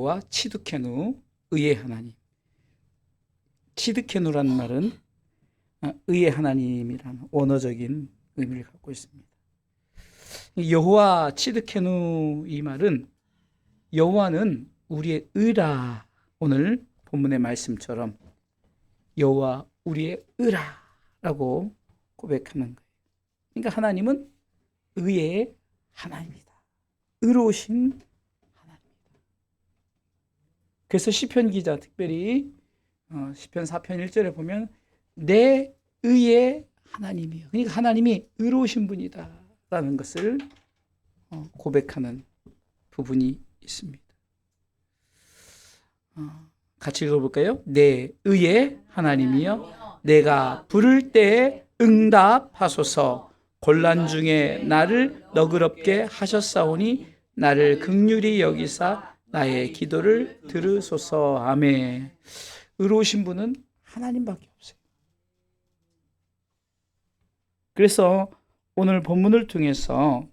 여호와 치드케누, 의의 하나님. 치드케누라는 말은 의의 하나님이라는 원어적인 의미를 갖고 있습니다. 여호와 치드케누, 이 말은 여호와는 우리의 의라. 오늘 본문의 말씀처럼 여호와 우리의 의라라고 고백하는 거예요. 그러니까 하나님은 의의 하나님이다. 의로우신 하나님이다. 그래서 시편 기자 특별히 시편 4편 1절에 보면 내 의의 하나님이요. 그러니까 하나님이 의로우신 분이다 라는 것을 고백하는 부분이 있습니다. 같이 읽어볼까요? 내 의의 하나님이여, 내가 부를 때에 응답하소서. 곤란 중에 나를 너그럽게 하셨사오니 나를 긍휼히 여기사 나의 기도를 들으소서. 아멘. 의로우신 분은 하나님밖에 없어요. 그래서 오늘 본문을 통해서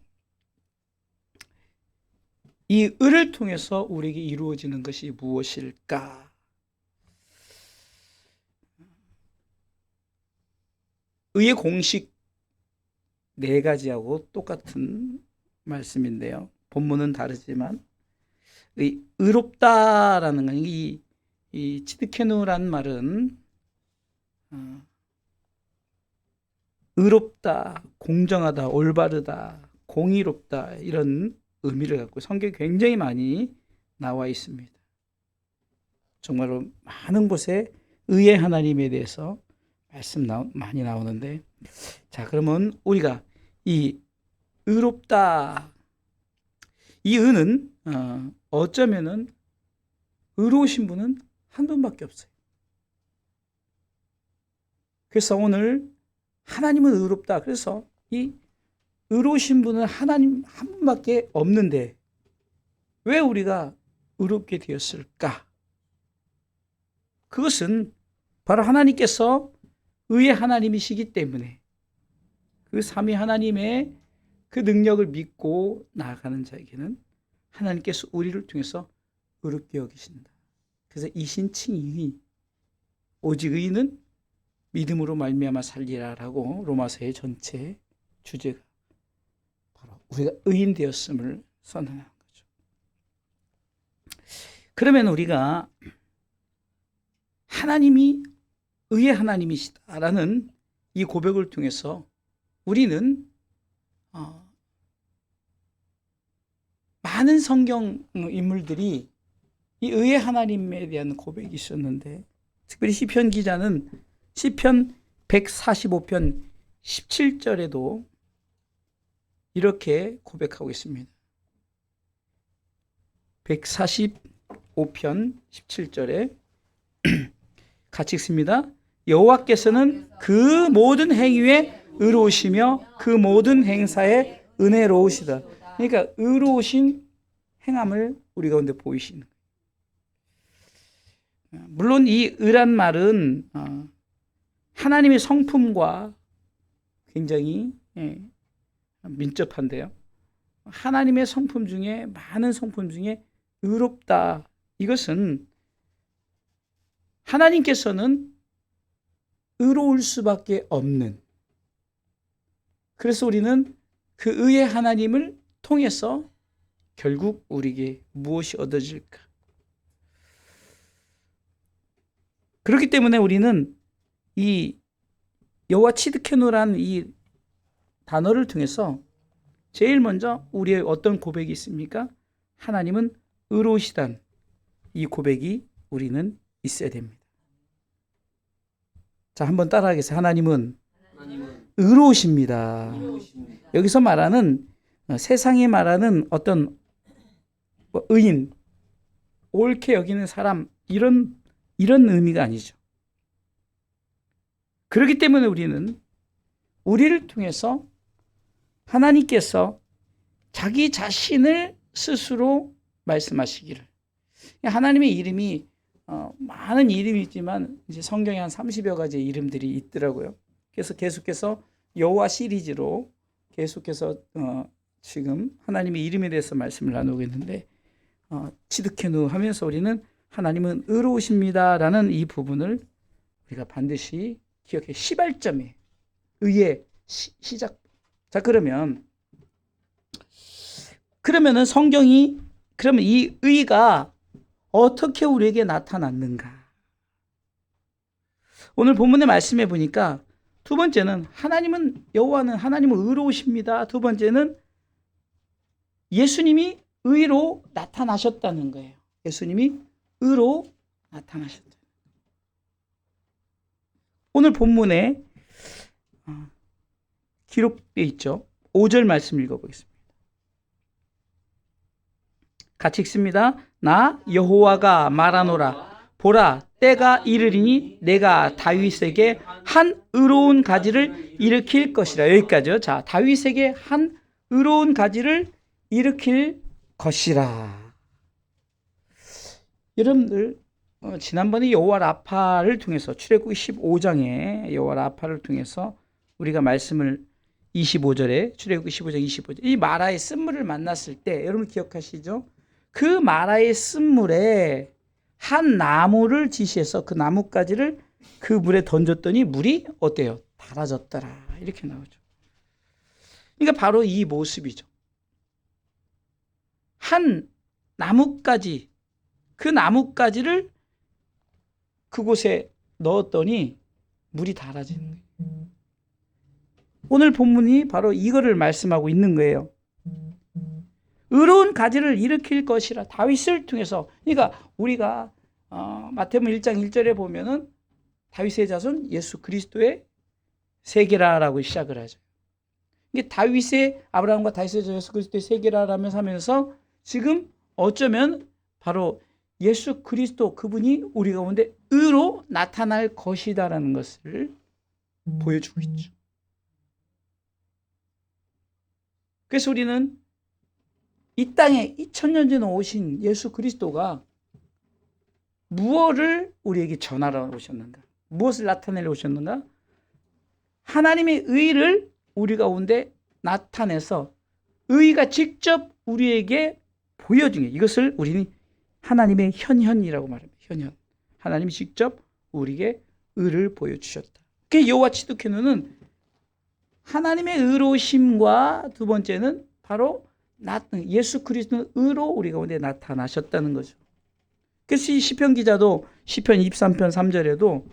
이 의를 통해서 우리에게 이루어지는 것이 무엇일까? 의의 공식 4가지하고 똑같은 말씀인데요. 본문은 다르지만 의롭다라는 건 이 치드케누라는 말은 의롭다, 공정하다, 올바르다, 공의롭다 이런 의미를 갖고 성경에 굉장히 많이 나와 있습니다. 정말로 많은 곳에 의의 하나님에 대해서 말씀 많이 나오는데, 자, 그러면 우리가 이 의롭다, 이 의는 어쩌면은 의로우신 분은 한 분밖에 없어요. 그래서 오늘 하나님은 의롭다. 그래서 이 의로우신 분은 하나님 한 분밖에 없는데 왜 우리가 의롭게 되었을까? 그것은 바로 하나님께서 의의 하나님이시기 때문에 그 삼위 하나님의 그 능력을 믿고 나아가는 자에게는 하나님께서 우리를 통해서 의롭게 여기신다. 그래서 이신칭의, 오직 의인은 믿음으로 말미암아 살리라라고 로마서의 전체 주제가 바로 우리가 의인 되었음을 선언하는 거죠. 그러면 우리가 하나님이 의의 하나님이시다라는 이 고백을 통해서 우리는 많은 성경 인물들이 이 의의 하나님에 대한 고백이 있었는데, 특별히 시편 기자는 시편 145편 17절에도 이렇게 고백하고 있습니다. 145편 17절에 같이 읽습니다. 여호와께서는 그 모든 행위에 의로우시며 그 모든 행사에 은혜로우시다. 그러니까 의로우신 행함을 우리 가운데 보이시는 거예요. 물론 이 의란 말은 하나님의 성품과 굉장히 민첩한데요. 하나님의 성품 중에, 많은 성품 중에 의롭다, 이것은 하나님께서는 의로울 수밖에 없는, 그래서 우리는 그 의의 하나님을 통해서 결국 우리에게 무엇이 얻어질까? 그렇기 때문에 우리는 이 여호와 치드케누라는 이 단어를 통해서 제일 먼저 우리의 어떤 고백이 있습니까? 하나님은 의로우시단, 이 고백이 우리는 있어야 됩니다. 자, 한번 따라하겠습니다. 하나님은 의로우십니다. 여기서 말하는, 세상이 말하는 어떤 의인, 옳게 여기는 사람, 이런 의미가 아니죠. 그렇기 때문에 우리는 우리를 통해서 하나님께서 자기 자신을 스스로 말씀하시기를, 하나님의 이름이 많은 이름이 있지만 이제 성경에 한 30여 가지의 이름들이 있더라고요. 그래서 계속해서 여호와 시리즈로 계속해서 지금 하나님의 이름에 대해서 말씀을 나누고 있는데, 치드케누 하면서 우리는 하나님은 의로우십니다라는 이 부분을 우리가 반드시 기억해. 시발점이에요. 의의 시작. 자, 그러면은 성경이 그러면 이 의가 어떻게 우리에게 나타났는가? 오늘 본문의 말씀해 보니까 두 번째는 여호와는 하나님은 의로우십니다. 두 번째는 예수님이 의로 나타나셨다는 거예요. 예수님이 의로 나타나셨다. 오늘 본문에 기록되어 있죠. 5절 말씀 읽어보겠습니다. 같이 읽습니다. 나 여호와가 말하노라. 보라, 때가 이르리니 내가 다윗에게 한 의로운 가지를 일으킬 것이라. 여기까지요. 자, 다윗에게 한 의로운 가지를 일으킬 것이라. 여러분들 지난번에 여호와 라파를 통해서 출애굽기 15장에 여호와 라파를 통해서 우리가 말씀을 25절에 출애굽기 15장 25절 이 마라의 쓴물을 만났을 때 여러분 기억하시죠? 그 마라의 쓴물에 한 나무를 지시해서 그 나뭇가지를 그 물에 던졌더니 물이 어때요? 달아졌더라. 이렇게 나오죠. 그러니까 바로 이 모습이죠. 한 나뭇가지, 그 나뭇가지를 그곳에 넣었더니 물이 달아지는 거예요. 오늘 본문이 바로 이거를 말씀하고 있는 거예요. 의로운 가지를 일으킬 것이라. 다윗을 통해서. 그러니까 우리가 마태복음 1장 1절에 보면은 다윗의 자손 예수 그리스도의 세계라라고 시작을 하죠. 이게 다윗의 아브라함과 다윗의 자손 예수 그리스도의 세계라라면서 하면서 지금 어쩌면 바로 예수 그리스도 그분이 우리 가운데 의로 나타날 것이다라는 것을 보여주고 있죠. 그래서 우리는 이 땅에 2000년 전에 오신 예수 그리스도가 무엇을 우리에게 전하러 오셨는가? 무엇을 나타내려 오셨는가? 하나님의 의를 우리 가운데 나타내서 의가 직접 우리에게 보여준 게 이것을 우리는 하나님의 현현이라고 말합니다. 현현. 하나님이 직접 우리에게 의를 보여주셨다. 그 여호와 치드케누는 하나님의 의로우심과 두 번째는 바로 예수 그리스도는 의로 우리 가운데 나타나셨다는 거죠. 그래서 이 시편 기자도 시편 23편 3절에도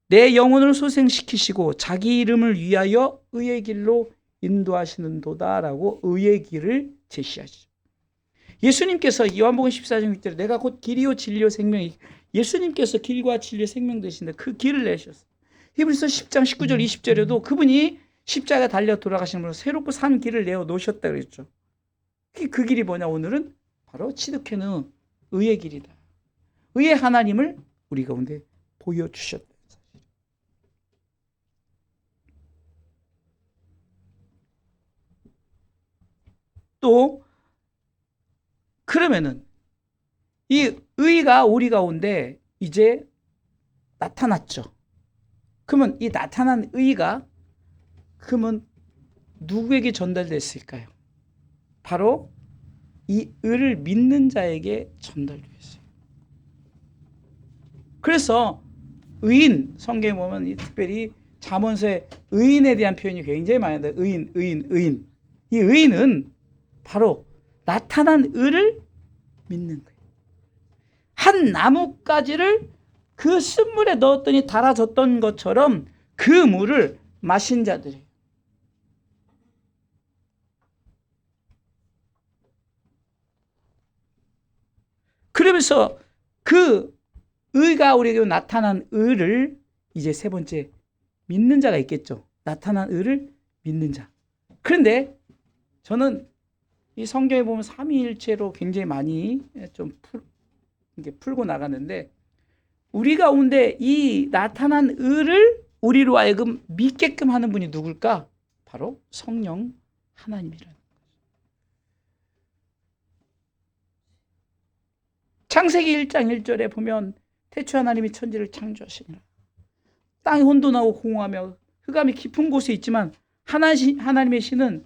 내 영혼을 소생시키시고 자기 이름을 위하여 의의 길로 인도하시는 도다라고 의의 길을 제시하시죠. 예수님께서 요한복음 14장 6절에 내가 곧 길이요 진리요 생명이 예수님께서 길과 진리의 생명 되신데 그 길을 내셨어요. 히브리서 10장 19절 20절에도 그분이 십자가 달려 돌아가시는 분으로 새롭고 산 길을 내어 놓으셨다 그랬죠. 그 길이 뭐냐? 오늘은 바로 치드케누 의의 길이다. 의의 하나님을 우리 가운데 보여주셨다. 또 그러면은 이 의가 우리 가운데 이제 나타났죠. 그러면 이 나타난 의가 그러면 누구에게 전달됐을까요? 바로 이 의를 믿는 자에게 전달됐어요. 그래서 의인, 성경에 보면 특별히 잠언서에 의인에 대한 표현이 굉장히 많은데 의인. 이 의인은 바로 나타난 의를 믿는 거예요. 한 나뭇가지를 그 쓴물에 넣었더니 달아졌던 것처럼 그 물을 마신 자들이에요. 그러면서 그 의가 우리에게 나타난 의를 이제 세 번째 믿는 자가 있겠죠. 나타난 의를 믿는 자. 그런데 저는 이 성경에 보면 삼위일체로 굉장히 많이 좀 풀고 나가는데 우리 가운데 이 나타난 의를 우리로 하여금 믿게끔 하는 분이 누굴까? 바로 성령 하나님이라는 거죠. 창세기 1장 1절에 보면 태초 하나님이 천지를 창조하시니라. 땅이 혼돈하고 공허하며 흑암이 깊은 곳에 있지만 하나님의 신은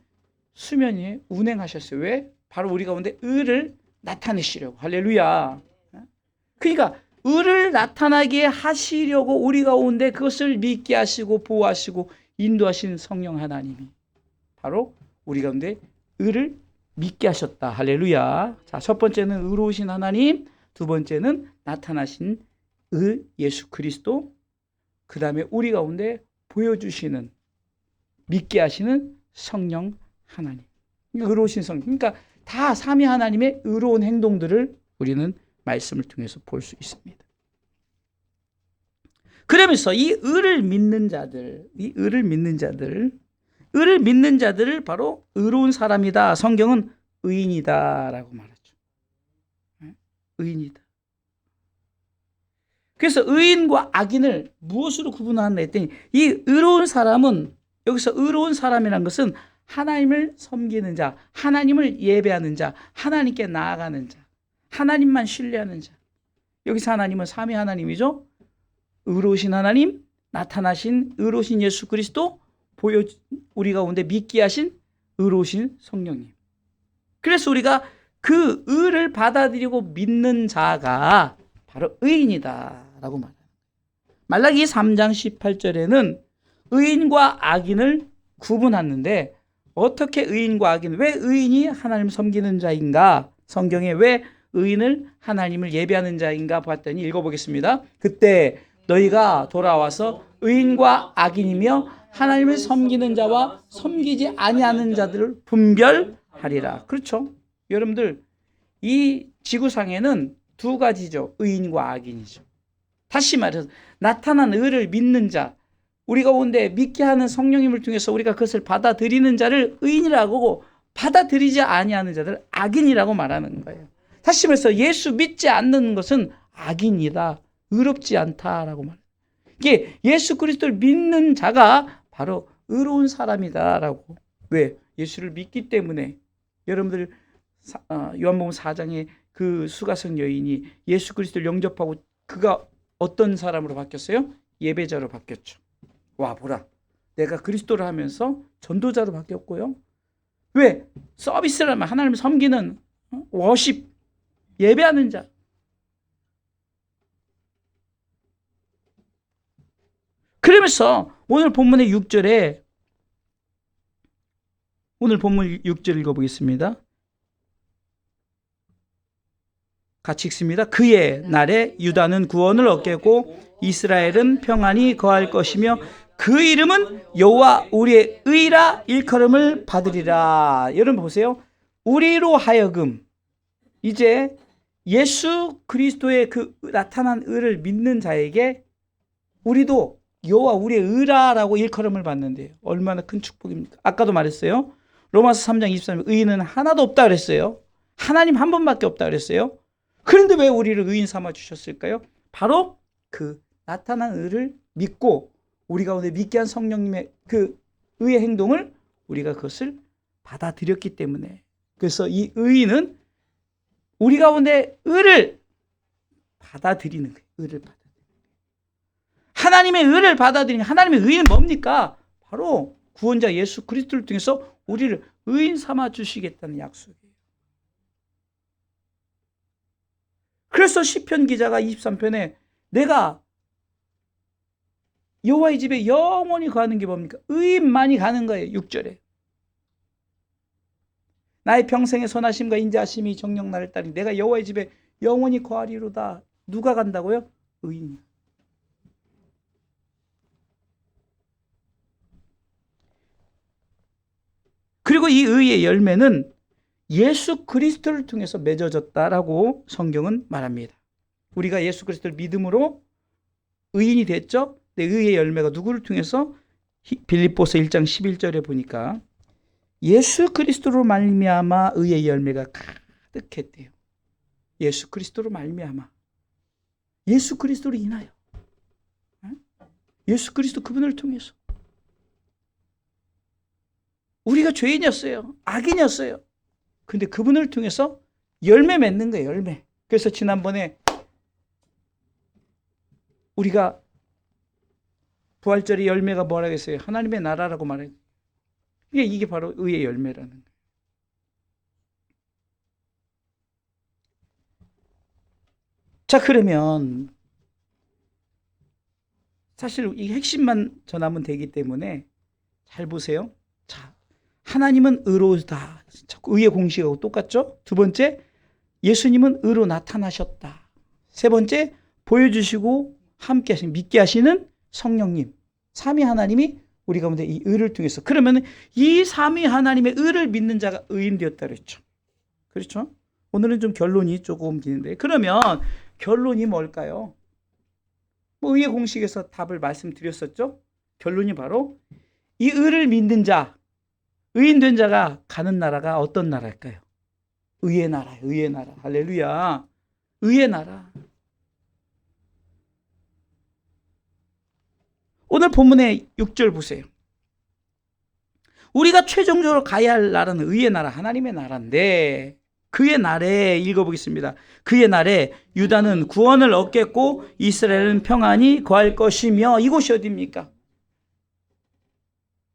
수면 위에 운행하셨어요. 왜? 바로 우리 가운데 의를 나타내시려고. 할렐루야. 그러니까 의를 나타나게 하시려고 우리 가운데 그것을 믿게 하시고 보호하시고 인도하신 성령 하나님이 바로 우리 가운데 의를 믿게 하셨다. 할렐루야. 자, 첫 번째는 의로우신 하나님, 두 번째는 나타나신 의 예수 그리스도, 그 다음에 우리 가운데 보여주시는 믿게 하시는 성령 하나님. 의로우신 성령. 그러니까 다 삼위 하나님의 의로운 행동들을 우리는 말씀을 통해서 볼 수 있습니다. 그러면서 이 의를 믿는 자들을 바로 의로운 사람이다. 성경은 의인이다라고 말하죠. 의인이다. 그래서 의인과 악인을 무엇으로 구분하느냐 했더니 이 의로운 사람은 여기서 의로운 사람이라는 것은 하나님을 섬기는 자, 하나님을 예배하는 자, 하나님께 나아가는 자, 하나님만 신뢰하는 자. 여기서 하나님은 삼위 하나님이죠. 의로우신 하나님, 나타나신 의로우신 예수 그리스도, 우리 가운데 믿게 하신 의로우신 성령님. 그래서 우리가 그 의를 받아들이고 믿는 자가 바로 의인이다라고 말합니다. 말라기 3장 18절에는 의인과 악인을 구분하는데 어떻게 의인과 악인, 왜 의인이 하나님을 섬기는 자인가? 성경에 왜 의인을 하나님을 예배하는 자인가 봤더니 읽어보겠습니다. 그때 너희가 돌아와서 의인과 악인이며 하나님을 섬기는 자와 섬기지 아니하는 자들을 분별하리라. 그렇죠? 여러분들 이 지구상에는 두 가지죠. 의인과 악인이죠. 다시 말해서 나타난 의를 믿는 자, 우리 가운데 믿게 하는 성령님을 통해서 우리가 그것을 받아들이는 자를 의인이라고 하고 받아들이지 아니하는 자들 악인이라고 말하는 거예요. 다시 말해서 예수 믿지 않는 것은 악인이다. 의롭지 않다라고 말해요. 이게 예수 그리스도를 믿는 자가 바로 의로운 사람이다라고. 왜? 예수를 믿기 때문에. 여러분들 요한복음 4장에 그 수가성 여인이 예수 그리스도를 영접하고 그가 어떤 사람으로 바뀌었어요? 예배자로 바뀌었죠. 와 보라, 내가 그리스도를 하면서 전도자로 바뀌었고요. 왜? 서비스를 하면 하나님을 섬기는 워십, 예배하는 자. 그러면서 오늘 본문 6절 읽어보겠습니다. 같이 읽습니다. 그의 날에 유다는 구원을 얻겠고 이스라엘은 평안히 거할 것이며 그 이름은 여호와 우리의 의라 일컬음을 받으리라. 여러분 보세요. 우리로 하여금 이제 예수 그리스도의 그 나타난 의를 믿는 자에게 우리도 여호와 우리의 의라라고 일컬음을 받는데요. 얼마나 큰 축복입니까? 아까도 말했어요. 로마서 3장 23절 의인은 하나도 없다 그랬어요. 하나님 한 분밖에 없다 그랬어요. 그런데 왜 우리를 의인 삼아 주셨을까요? 바로 그 나타난 의를 믿고 우리 가운데 믿게 한 성령님의 그 의의 행동을 우리가 그것을 받아들였기 때문에. 그래서 이 의인은 우리 가운데 의를 받아들이는 거예요. 의를 받아들이는 거예요. 하나님의 의를 받아들이는, 하나님의 의는 뭡니까? 바로 구원자 예수 그리스도를 통해서 우리를 의인 삼아 주시겠다는 약속이에요. 그래서 시편 기자가 23편에 내가 여호와의 집에 영원히 거하는 게 뭡니까? 의인만이 가는 거예요. 6절에. 나의 평생의 선하심과 인자하심이 정녕 나를 따르니 내가 여호와의 집에 영원히 거하리로다. 누가 간다고요? 의인. 그리고 이 의의 열매는 예수 그리스도를 통해서 맺어졌다라고 성경은 말합니다. 우리가 예수 그리스도를 믿음으로 의인이 됐죠? 근데 의의 열매가 누구를 통해서? 빌립보서 1장 11절에 보니까 예수 그리스도로 말미암아 의의 열매가 가득했대요. 예수 그리스도로 말미암아. 예수 그리스도로 인하여. 예수 그리스도 그분을 통해서. 우리가 죄인이었어요. 악인이었어요. 근데 그분을 통해서 열매 맺는 거예요. 열매. 그래서 지난번에 우리가 부활절의 열매가 뭐라고 했어요? 하나님의 나라라고 말해요. 이게 바로 의의 열매라는 거예요. 자, 그러면 사실 이 핵심만 전하면 되기 때문에 잘 보세요. 자, 하나님은 의로우다. 의의 공식하고 똑같죠? 두 번째, 예수님은 의로 나타나셨다. 세 번째, 보여주시고 함께 하시는, 믿게 하시는 성령님. 삼위 하나님이 우리 가운데 이 의를 통해서. 그러면 이 삼위 하나님의 의를 믿는 자가 의인 되었다 그랬죠. 그렇죠? 오늘은 좀 결론이 조금 기는데, 그러면 결론이 뭘까요? 뭐 의의 공식에서 답을 말씀드렸었죠. 결론이 바로 이 의를 믿는 자, 의인된 자가 가는 나라가 어떤 나라일까요? 의의 나라예요. 의의 나라. 할렐루야. 의의 나라. 오늘 본문의 6절 보세요. 우리가 최종적으로 가야 할 나라는 의의 나라, 하나님의 나라인데, 그의 날에 읽어보겠습니다. 그의 날에 유다는 구원을 얻겠고 이스라엘은 평안히 거할 것이며. 이곳이 어디입니까?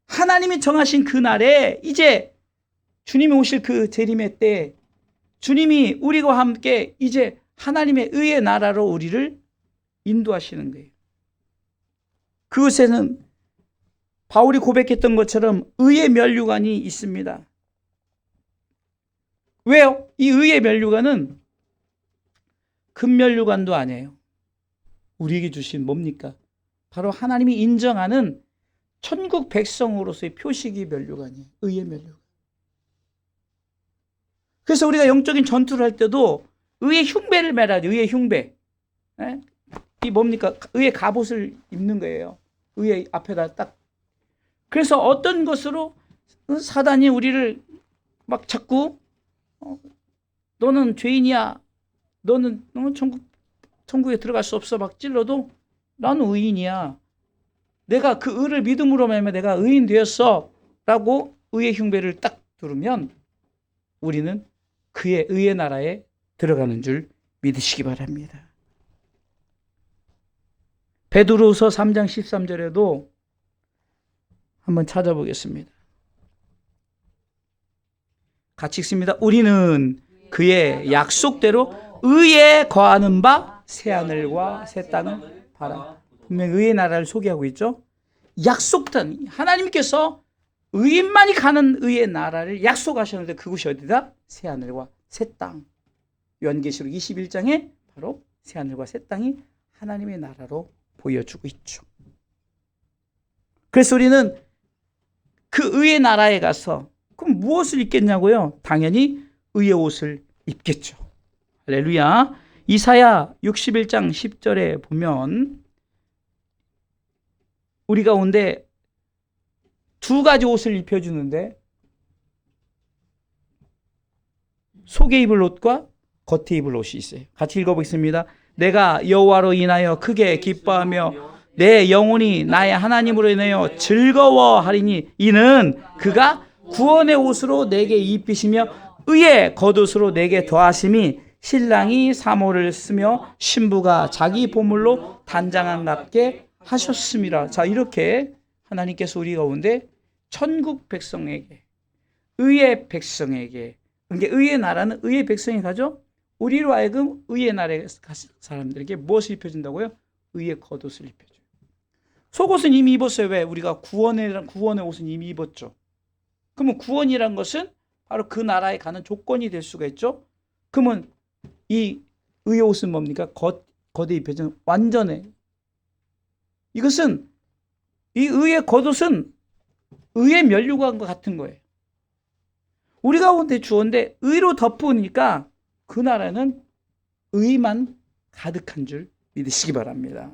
하나님이 정하신 그 날에 이제 주님이 오실 그 재림의 때 주님이 우리와 함께 이제 하나님의 의의 나라로 우리를 인도하시는 거예요. 그곳에는 바울이 고백했던 것처럼 의의 면류관이 있습니다. 왜요? 이 의의 면류관은 금면류관도 아니에요. 우리에게 주신 뭡니까? 바로 하나님이 인정하는 천국 백성으로서의 표식이 면류관이에요. 의의 면류관. 그래서 우리가 영적인 전투를 할 때도 의의 흉배를 매라. 의의 흉배. 네? 이 뭡니까? 의의 갑옷을 입는 거예요. 의의 앞에다 딱. 그래서 어떤 것으로 사단이 우리를 막 자꾸 너는 죄인이야. 너는 천국에 들어갈 수 없어. 막 찔러도 나는 의인이야. 내가 그 의를 믿음으로 말하면 내가 의인 되었어. 라고 의의 흉배를 딱 두르면 우리는 그의 의의 나라에 들어가는 줄 믿으시기 바랍니다. 베드로후서 3장 13절에도 한번 찾아보겠습니다. 같이 읽습니다. 우리는 그의 약속대로 의에 거하는 바 새하늘과 새 땅을 바라. 분명히 의의 나라를 소개하고 있죠. 약속된 하나님께서 의인만이 가는 의의 나라를 약속하셨는데 그곳이 어디다? 새하늘과 새 땅. 요한계시록 21장에 바로 새하늘과 새 땅이 하나님의 나라로 보여주고 있죠. 그래서 우리는 그 의의 나라에 가서 그럼 무엇을 입겠냐고요? 당연히 의의 옷을 입겠죠. 할렐루야. 이사야 61장 10절에 보면 우리 가운데 두 가지 옷을 입혀주는데 속에 입을 옷과 겉에 입을 옷이 있어요. 같이 읽어보겠습니다. 내가 여호와로 인하여 크게 기뻐하며 내 영혼이 나의 하나님으로 인하여 즐거워하리니 이는 그가 구원의 옷으로 내게 입히시며 의의 겉옷으로 내게 더하심이 신랑이 사모를 쓰며 신부가 자기 보물로 단장함답게 하셨음이라. 자, 이렇게 하나님께서 우리 가운데 천국 백성에게, 의의 백성에게, 그러니까 의의 나라는 의의 백성이 가죠. 우리로 하여금 의의 나라의 사람들에게 무엇을 입혀준다고요? 의의 겉옷을 입혀줘요. 속옷은 이미 입었어요. 왜? 우리가 구원의 옷은 이미 입었죠. 그러면 구원이란 것은 바로 그 나라에 가는 조건이 될 수가 있죠. 그러면 이 의의 옷은 뭡니까? 겉에 입혀진 완전해. 이것은 이 의의 겉옷은 의의 면류관과 같은 거예요. 우리 가운데 주었는데 의로 덮으니까 그 나라는 의만 가득한 줄 믿으시기 바랍니다.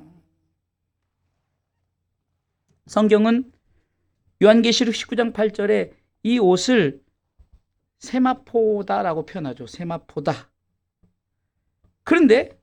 성경은 요한계시록 19장 8절에 이 옷을 세마포다라고 표현하죠. 세마포다. 그런데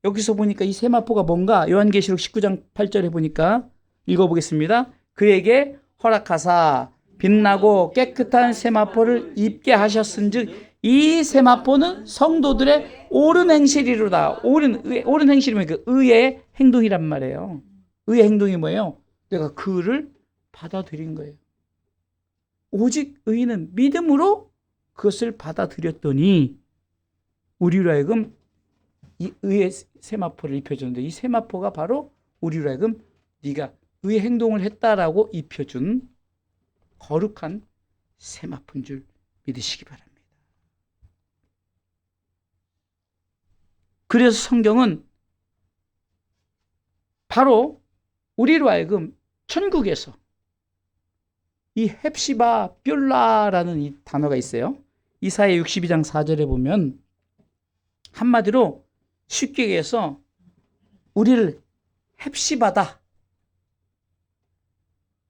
여기서 보니까 이 세마포가 뭔가 요한계시록 19장 8절에 보니까 읽어보겠습니다. 그에게 허락하사 빛나고 깨끗한 세마포를 입게 하셨은즉 이 세마포는 성도들의 옳은 행실이로다. 옳은 행실이면 그 의의 행동이란 말이에요. 의의 행동이 뭐예요? 내가 그 의를 받아들인 거예요. 오직 의인은 믿음으로 그것을 받아들였더니 우리로 하여금 이 의의 세마포를 입혀주는데 이 세마포가 바로 우리로 하여금 네가 의의 행동을 했다라고 입혀준 거룩한 세마포인 줄 믿으시기 바랍니다. 그래서 성경은 바로 우리로 하여금 천국에서 이 헵시바 뷸라라는 이 단어가 있어요. 이사야 62장 4절에 보면 한마디로 쉽게 얘기해서 우리를 헵시바다.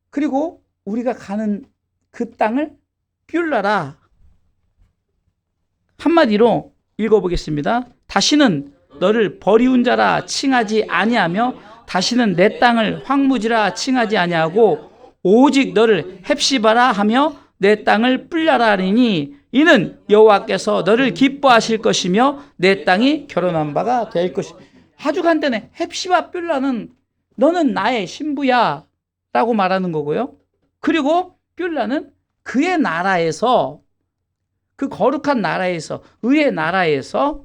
그리고 우리가 가는 그 땅을 뷸라라. 한마디로 읽어보겠습니다. 다시는 너를 버리운 자라 칭하지 아니하며 다시는 내 땅을 황무지라 칭하지 아니하고 오직 너를 헵시바라 하며 내 땅을 뿔려라 하리니 이는 여호와께서 너를 기뻐하실 것이며 내 땅이 결혼한 바가 될 것이다. 아주 간단해. 헵시바 뿔라는 너는 나의 신부야 라고 말하는 거고요. 그리고 뿔라는 그의 나라에서 그 거룩한 나라에서 의의 나라에서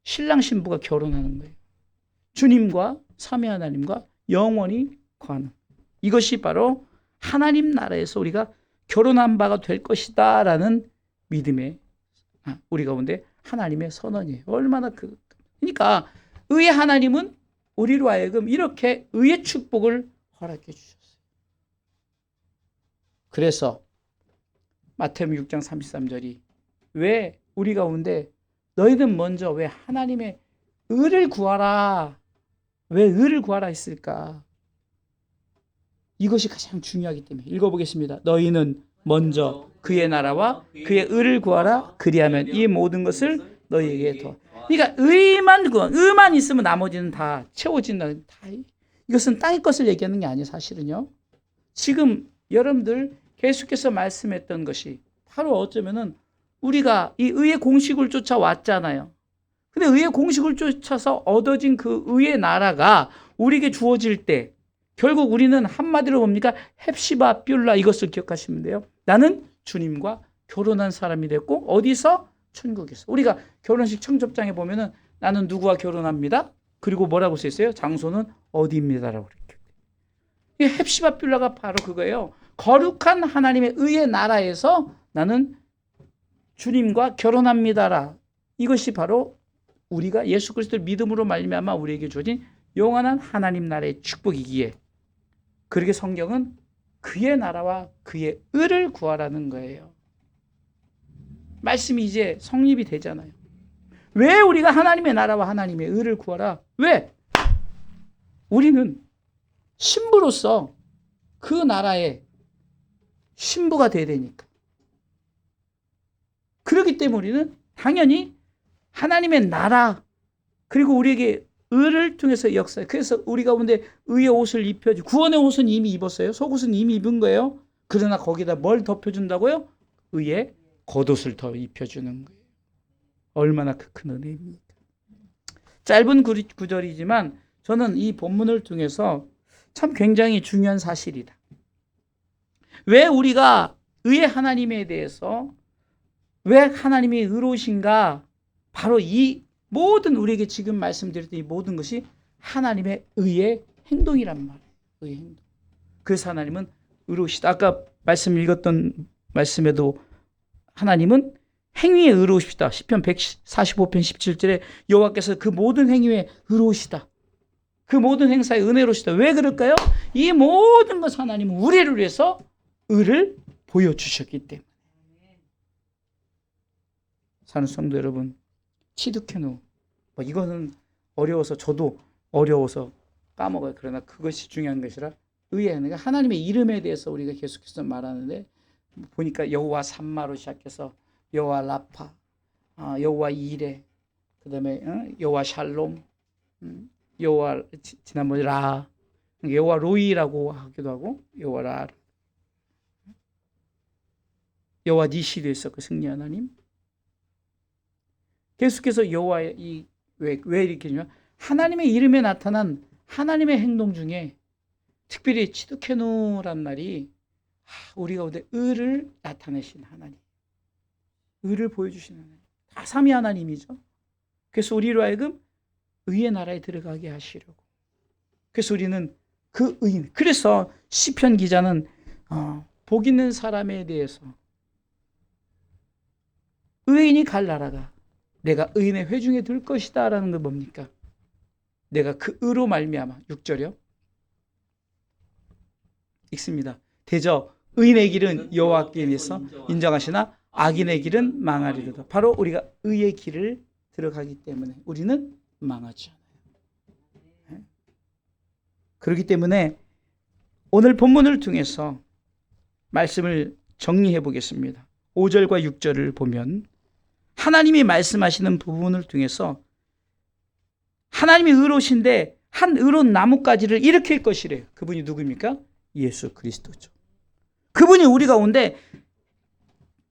신랑 신부가 결혼하는 거예요. 주님과 삼위 하나님과 영원히 거하는 이것이 바로 하나님 나라에서 우리가 결혼한 바가 될 것이다 라는 믿음의 우리 가운데 하나님의 선언이에요. 얼마나 그러니까 의의 하나님은 우리로 하여금 이렇게 의의 축복을 허락해 주셨어요. 그래서 마태복음 6장 33절이 왜 우리 가운데 너희는 먼저 왜 하나님의 의를 구하라. 왜 의를 구하라 했을까? 이것이 가장 중요하기 때문에 읽어보겠습니다. 너희는 먼저 그의 나라와 그의 의를 구하라. 그리하면 이 모든 것을 너희에게 더. 그러니까 의만 있으면 나머지는 다 채워진다. 이것은 땅의 것을 얘기하는 게 아니에요. 사실은요. 지금 여러분들 계속해서 말씀했던 것이 바로 어쩌면은 우리가 이 의의 공식을 쫓아왔잖아요. 근데 의의 공식을 쫓아서 얻어진 그 의의 나라가 우리에게 주어질 때 결국 우리는 한마디로 뭡니까? 헵시바 뷸라 이것을 기억하시면 돼요. 나는 주님과 결혼한 사람이 됐고 어디서? 천국에서. 우리가 결혼식 청첩장에 보면은 나는 누구와 결혼합니다. 그리고 뭐라고 써 있어요? 장소는 어디입니다라고 이렇게. 이 헵시바 뷸라가 바로 그거예요. 거룩한 하나님의 의의 나라에서 나는 주님과 결혼합니다라. 이것이 바로 우리가 예수 그리스도를 믿음으로 말미암아 우리에게 주어진 영원한 하나님 나라의 축복이기에 그렇게 성경은 그의 나라와 그의 의를 구하라는 거예요. 말씀이 이제 성립이 되잖아요. 왜 우리가 하나님의 나라와 하나님의 의를 구하라? 왜? 우리는 신부로서 그 나라의 신부가 돼야 되니까. 그렇기 때문에 우리는 당연히 하나님의 나라 그리고 우리에게 의를 통해서 역사해. 그래서 우리 가운데 의의 옷을 입혀주. 구원의 옷은 이미 입었어요. 속옷은 이미 입은 거예요. 그러나 거기다 뭘 덮여준다고요? 의의 겉옷을 더 입혀주는 거예요. 얼마나 큰 은혜입니까? 짧은 구절이지만 저는 이 본문을 통해서 참 굉장히 중요한 사실이다. 왜 우리가 의의 하나님에 대해서 왜 하나님이 의로우신가? 바로 이 모든 우리에게 지금 말씀드렸던 이 모든 것이 하나님의 의의 행동이란 말이에요. 의의 행동. 그래서 하나님은 의로우시다. 아까 말씀 읽었던 말씀에도 하나님은 행위에 의로우시다. 시편 145편 17절에 여호와께서 그 모든 행위에 의로우시다. 그 모든 행사에 은혜로우시다. 왜 그럴까요? 이 모든 것 하나님은 우리를 위해서 의를 보여주셨기 때문에. 사는 성도 여러분, 치두케누 이거는 어려워서 저도 어려워서 까먹어요. 그러나 그것이 중요한 것이라 의의 하나님의 이름에 대해서 우리가 계속해서 말하는데 보니까 여호와 삼마로 시작해서 여호와 라파, 여호와 이레, 그다음에 여호와 샬롬, 여호와 지난번에 라, 여호와 로이라고 하기도 하고 여호와 라, 여호와 니시도 있었고 승리 하나님. 계속해서 여호와의 왜 이렇게 하냐면 하나님의 이름에 나타난 하나님의 행동 중에 특별히 치두케누란 말이 우리 가운데 의를 나타내신 하나님, 의를 보여주시는 하나님, 다 삼위 하나님이죠. 그래서 우리로 하여금 의의 나라에 들어가게 하시려고. 그래서 우리는 그 의인. 그래서 시편 기자는 복 있는 사람에 대해서 의인이 갈 나라가 내가 의인의 회중에 들 것이다 라는 건 뭡니까? 내가 그 의로 말미암아 6절이요. 읽습니다. 대저 의인의 길은 여호와께서 인정하시나 악인의 길은 망하리로다. 바로 우리가 의의 길을 들어가기 때문에 우리는 망하지 않아요. 그렇기 때문에 오늘 본문을 통해서 말씀을 정리해 보겠습니다. 5절과 6절을 보면 하나님이 말씀하시는 부분을 통해서 하나님이 의로우신데 한 의로운 나뭇가지를 일으킬 것이래요. 그분이 누구입니까? 예수 그리스도죠. 그분이 우리 가운데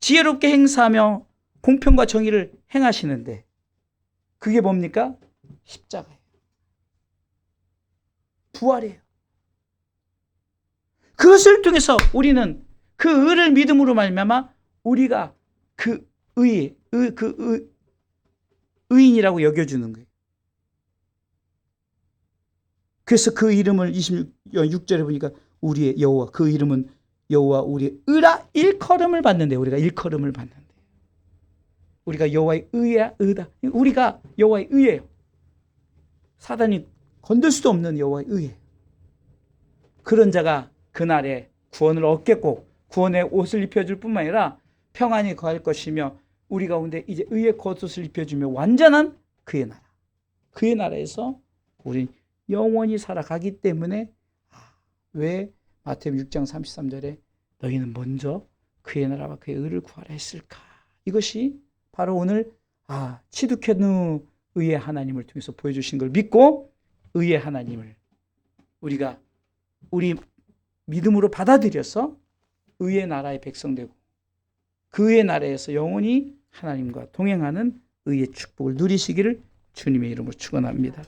지혜롭게 행사하며 공평과 정의를 행하시는데 그게 뭡니까? 십자가예요. 부활이에요. 그것을 통해서 우리는 그 의를 믿음으로 말미암아 우리가 그 의인이라고 여겨주는 거예요. 그래서 그 이름을 26절에 보니까 우리의 여호와, 그 이름은 여호와 우리의 의라 일컬음을 받는데 우리가 일컬음을 받는데 우리가 여호와의 의야 의다. 우리가 여호와의 의예요. 사단이 건들 수도 없는 여호와의 의예요. 그런 자가 그날에 구원을 얻겠고 구원의 옷을 입혀줄 뿐만 아니라 평안히 거할 것이며 우리 가운데 이제 의의 겉옷을 입혀주며 완전한 그의 나라. 그의 나라에서 우리 영원히 살아가기 때문에 왜 마태복음 6장 33절에 너희는 먼저 그의 나라와 그의 의를 구하라 했을까? 이것이 바로 오늘 치두케누 의의 하나님을 통해서 보여주신 걸 믿고 의의 하나님을 우리가 우리 믿음으로 받아들여서 의의 나라의 백성 되고 그 의의 나라에서 영원히 하나님과 동행하는 의의 축복을 누리시기를 주님의 이름으로 축원합니다.